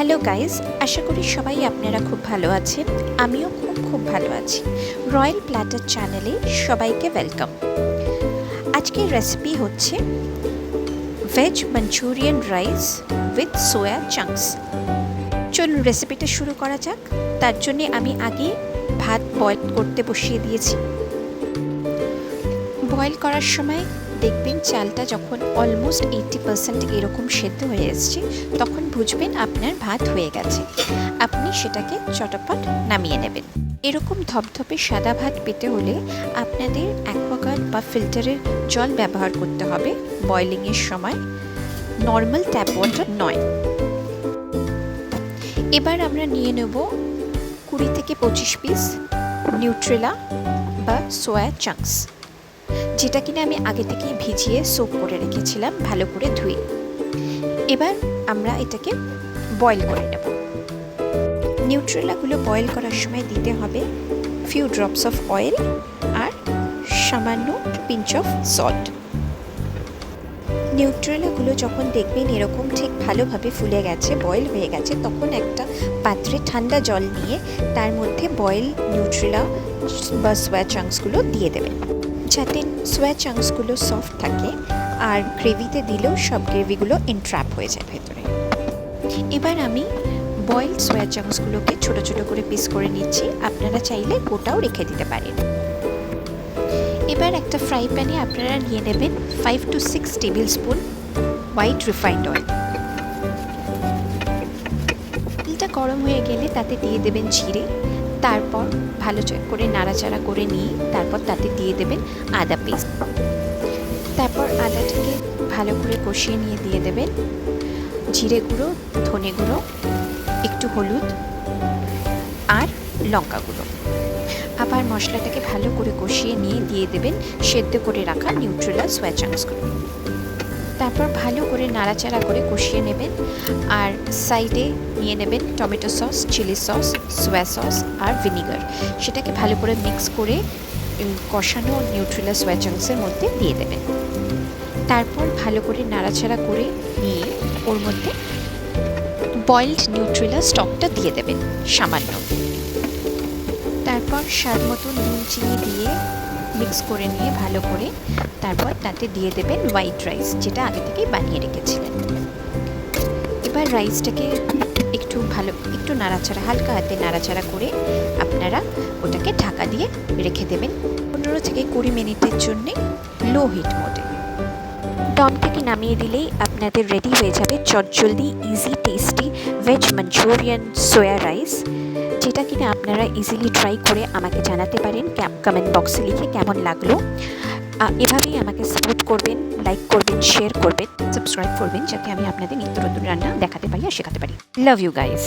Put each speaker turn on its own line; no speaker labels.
Hello guys, আশা করি সবাই আপনারা খুব ভালো আছেন। আমিও খুব ভালো আছি। রয়্যাল প্ল্যাটার চ্যানেলে সবাইকে ওয়েলকাম। আজকের রেসিপি হচ্ছে veg Manchurian rice with soya chunks. চলুন রেসিপিটা শুরু করা যাক। তার জন্যে আমি আগে ভাত বয়েল করতে বসিয়ে দিয়েছি। বয়েল করার সময় দেখবেন চালটা যখন অলমোস্ট 80% এরকম সেদ্ধ হয়ে এসছে, তখন বুঝবেন আপনার ভাত হয়ে গেছে। আপনি সেটাকে চটপট নামিয়ে নেবেন। এরকম ধপধপে সাদা ভাত পেতে হলে আপনাদের অ্যাকোয়াগার্ড বা ফিল্টারের জল ব্যবহার করতে হবে বয়েলিংয়ের সময়, নর্মাল ট্যাপ ওয়াটার নয়। এবার আমরা নিয়ে নেব 20 থেকে 25 পিস নিউট্রেলা বা সোয়া চাংস, যেটা কিনা আমি আগে থেকেই ভিজিয়ে সোক করে রেখেছিলাম ভালো করে ধুয়ে। এবার আমরা এটাকে বয়েল করে নেব। নিউট্রেলাগুলো বয়েল করার সময় দিতে হবে ফিউ ড্রপস অফ অয়েল আর সামান্য পিঞ্চ অফ সল্ট। নিউট্রেলাগুলো যখন দেখবেন এরকম ঠিক ভালোভাবে ফুলে গেছে, বয়েল হয়ে গেছে, তখন একটা পাত্রে ঠান্ডা জল নিয়ে তার মধ্যে বয়েল নিউট্রেলা বা সোয়া চাংসগুলো দিয়ে দেবেন, যাতে সোয়া চাংসগুলো সফট থাকে আর গ্রেভিতে দিলেও সব গ্রেভিগুলো এনট্র্যাপ হয়ে যায় ভেতরে। এবার আমি বয়েল সোয়া চাংসগুলোকে ছোট ছোট করে পিস করে নিচ্ছি। আপনারা চাইলে গোটাও রেখে দিতে পারেন। এবার একটা ফ্রাই প্যানে আপনারা নিয়ে নেবেন 5 to 6 table spoon white refined oil. তেলটা গরম হয়ে গেলে তাতে দিয়ে দেবেন জিরে, তারপর ভালো করে নাড়াচাড়া করে নিয়ে তারপর তাতে দিয়ে দেবেন আদা পেস্ট। তারপর আদাটাকে ভালো করে কষিয়ে নিয়ে দিয়ে দেবেন জিরে গুঁড়ো, ধনে গুঁড়ো, একটু হলুদ আর লঙ্কা গুঁড়ো। আবার মশলাটাকে ভালো করে কষিয়ে নিয়ে দিয়ে দেবেন সেদ্ধ করে রাখা নিউট্রেলা সোয়া চাংসগুলো। তারপর ভালো করে নাড়াচাড়া করে কষিয়ে নেবেন। আর সাইডে নিয়ে নেবেন tomato sauce, chilli sauce, soya sauce আর ভিনিগার। সেটাকে ভালো করে মিক্স করে কষানো নিউট্রেলা সোয়া চাংসের মধ্যে দিয়ে দেবেন। তারপর ভালো করে নাড়াচাড়া করে নিয়ে ওর মধ্যে বয়েলড নিউট্রেলা স্টকটা দিয়ে দেবেন সামান্য। তারপর স্বাদ মতো নুন চিনি দিয়ে মিক্স করে নিয়ে ভালো করে তারপর তাতে দিয়ে দেবেন হোয়াইট রাইস, যেটা আগে থেকেই বানিয়ে রেখেছিলেন। এবার রাইসটাকে একটু নাড়াচাড়া, হালকা হাতে নাড়াচাড়া করে আপনারা ওটাকে ঢাকা দিয়ে রেখে দেবেন 15 থেকে 20 মিনিটের জন্যে লো হিট মোডে। দম থেকে নামিয়ে দিলেই আপনাদের রেডি হয়ে যাবে চটজলদি ইজি টেস্টি ভেজ মাঞ্চুরিয়ান সোয়া রাইস, যেটা কিনা আপনারা ইজিলি ট্রাই করে আমাকে জানাতে পারেন কমেন্ট বক্সে লিখে কেমন লাগলো। এভাবেই আমাকে সাপোর্ট করবেন, লাইক করবেন, শেয়ার করবেন, সাবস্ক্রাইব করবেন, যাতে আমি আপনাদের নিত্য নতুন রান্না দেখাতে পারি আর শেখাতে পারি। Love you guys.